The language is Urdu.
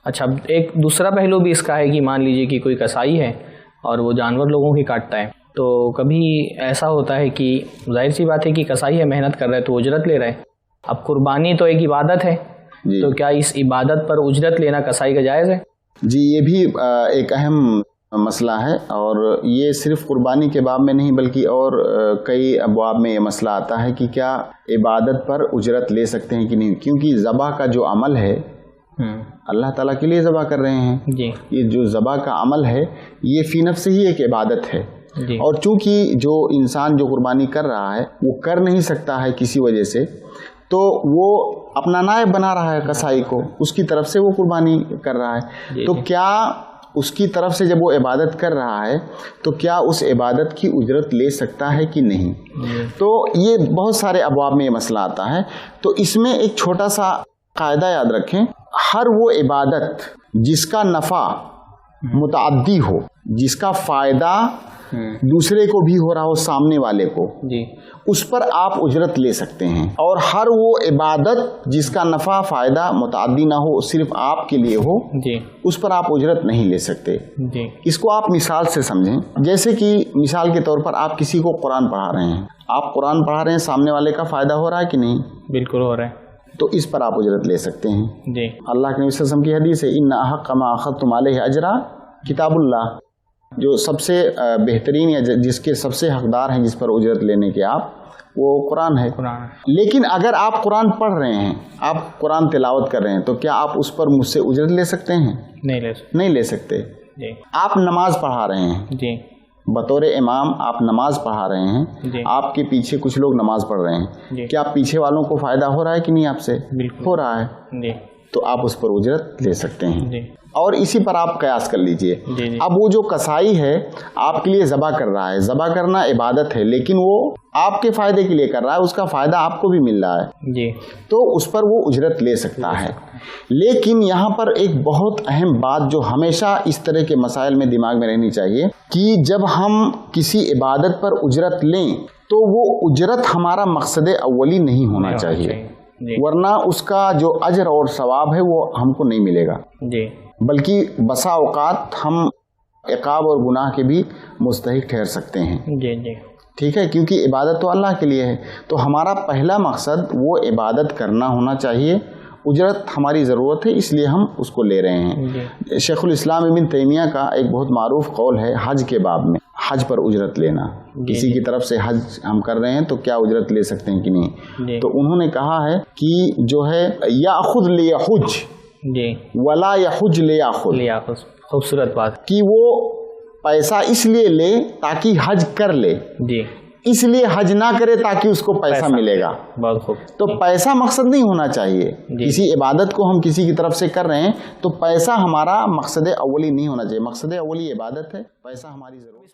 اچھا، ایک دوسرا پہلو بھی اس کا ہے کہ مان لیجئے کہ کوئی کسائی ہے اور وہ جانور لوگوں کی کاٹتا ہے، تو کبھی ایسا ہوتا ہے کہ ظاہر سی بات ہے کہ کسائی ہے، محنت کر رہا ہے تو اجرت لے رہا ہے. اب قربانی تو ایک عبادت ہے جی. تو کیا اس عبادت پر اجرت لینا کسائی کا جائز ہے؟ جی، یہ بھی ایک اہم مسئلہ ہے، اور یہ صرف قربانی کے باب میں نہیں بلکہ اور کئی ابواب میں یہ مسئلہ آتا ہے کہ کیا عبادت پر اجرت لے سکتے ہیں کہ نہیں، کیونکہ ذبح کا جو عمل ہے اللہ تعالیٰ کے لیے ذبح کر رہے ہیں جی. یہ جو ذبح کا عمل ہے یہ فی نفس ہی ایک عبادت ہے جی. اور چونکہ جو انسان جو قربانی کر رہا ہے وہ کر نہیں سکتا ہے کسی وجہ سے، تو وہ اپنا نائب بنا رہا ہے قصائی کو، اس کی طرف سے وہ قربانی کر رہا ہے جی. تو کیا اس کی طرف سے جب وہ عبادت کر رہا ہے تو کیا اس عبادت کی اجرت لے سکتا ہے کہ نہیں تو یہ بہت سارے ابواب میں یہ مسئلہ آتا ہے. تو اس میں ایک چھوٹا سا قاعدہ یاد رکھیں، ہر وہ عبادت جس کا نفع متعدی ہو، جس کا فائدہ دوسرے کو بھی ہو رہا ہو، سامنے والے کو جی، اس پر آپ اجرت لے سکتے ہیں. اور ہر وہ عبادت جس کا نفع فائدہ متعدی نہ ہو، صرف آپ کے لیے ہو جی، اس پر آپ اجرت نہیں لے سکتے جی. اس کو آپ مثال سے سمجھیں، جیسے کہ مثال کے طور پر آپ کسی کو قرآن پڑھا رہے ہیں، آپ قرآن پڑھا رہے ہیں، سامنے والے کا فائدہ ہو رہا ہے کہ نہیں؟ بالکل ہو رہا ہے، تو اس پر آپ اجرت لے سکتے ہیں جی. اللہ کے نبی صلی اللہ علیہ وسلم کی حدیث ہے، ان احق ما اخذتم علیہ اجرا کتاب اللہ، جو سب سے بہترین یا جس کے سب سے حقدار ہیں جس پر اجرت لینے کے آپ، وہ قرآن ہے. لیکن اگر آپ قرآن پڑھ رہے ہیں، آپ قرآن تلاوت کر رہے ہیں، تو کیا آپ اس پر مجھ سے اجرت لے سکتے ہیں؟ نہیں لے سکتے جی. آپ نماز پڑھا رہے ہیں جی، بطور امام آپ نماز پڑھا رہے ہیں جی. آپ کے پیچھے کچھ لوگ نماز پڑھ رہے ہیں جی. کیا پیچھے والوں کو فائدہ ہو رہا ہے کہ نہیں آپ سے؟ ہو رہا ہے جی. تو آپ اس پر اجرت لے سکتے ہیں جی. اور اسی پر آپ قیاس کر لیجئے جی. اب وہ جو قصائی ہے آپ کے لیے ذبح کر رہا ہے، ذبح کرنا عبادت ہے، لیکن وہ آپ کے فائدے کے لیے کر رہا ہے، اس کا فائدہ آپ کو بھی مل رہا ہے جی. تو اس پر وہ اجرت لے سکتا ہے. لیکن یہاں پر ایک بہت اہم بات جو ہمیشہ اس طرح کے مسائل میں دماغ میں رہنی چاہیے کہ جب ہم کسی عبادت پر اجرت لیں تو وہ اجرت ہمارا مقصد اولی نہیں ہونا چاہیے جی. ورنہ اس کا جو اجر اور ثواب ہے وہ ہم کو نہیں ملے گا جی. بلکہ بسا اوقات ہم عقاب اور گناہ کے بھی مستحق ٹھہر سکتے ہیں جی جی. ٹھیک ہے، کیونکہ عبادت تو اللہ کے لیے ہے، تو ہمارا پہلا مقصد وہ عبادت کرنا ہونا چاہیے. اجرت ہماری ضرورت ہے اس لیے ہم اس کو لے رہے ہیں جی. شیخ الاسلام ابن تیمیہ کا ایک بہت معروف قول ہے حج کے باب میں، حج پر اجرت لینا جی. کسی کی طرف سے حج ہم کر رہے ہیں تو کیا اجرت لے سکتے ہیں کہ نہیں جی. تو انہوں نے کہا ہے کہ جو ہے یاخذ لیحج جی ولا یحج لیاخذ، خوبصورت بات، کہ وہ پیسہ اس لیے لے تاکہ حج کر لے جی، اس لیے حج نہ کرے تاکہ اس کو پیسہ ملے گا. بہت خوب. تو پیسہ مقصد نہیں ہونا چاہیے جی. کسی عبادت کو ہم کسی کی طرف سے کر رہے ہیں تو پیسہ ہمارا مقصد اولی نہیں ہونا چاہیے. مقصد اولی عبادت ہے، پیسہ ہماری ضرورت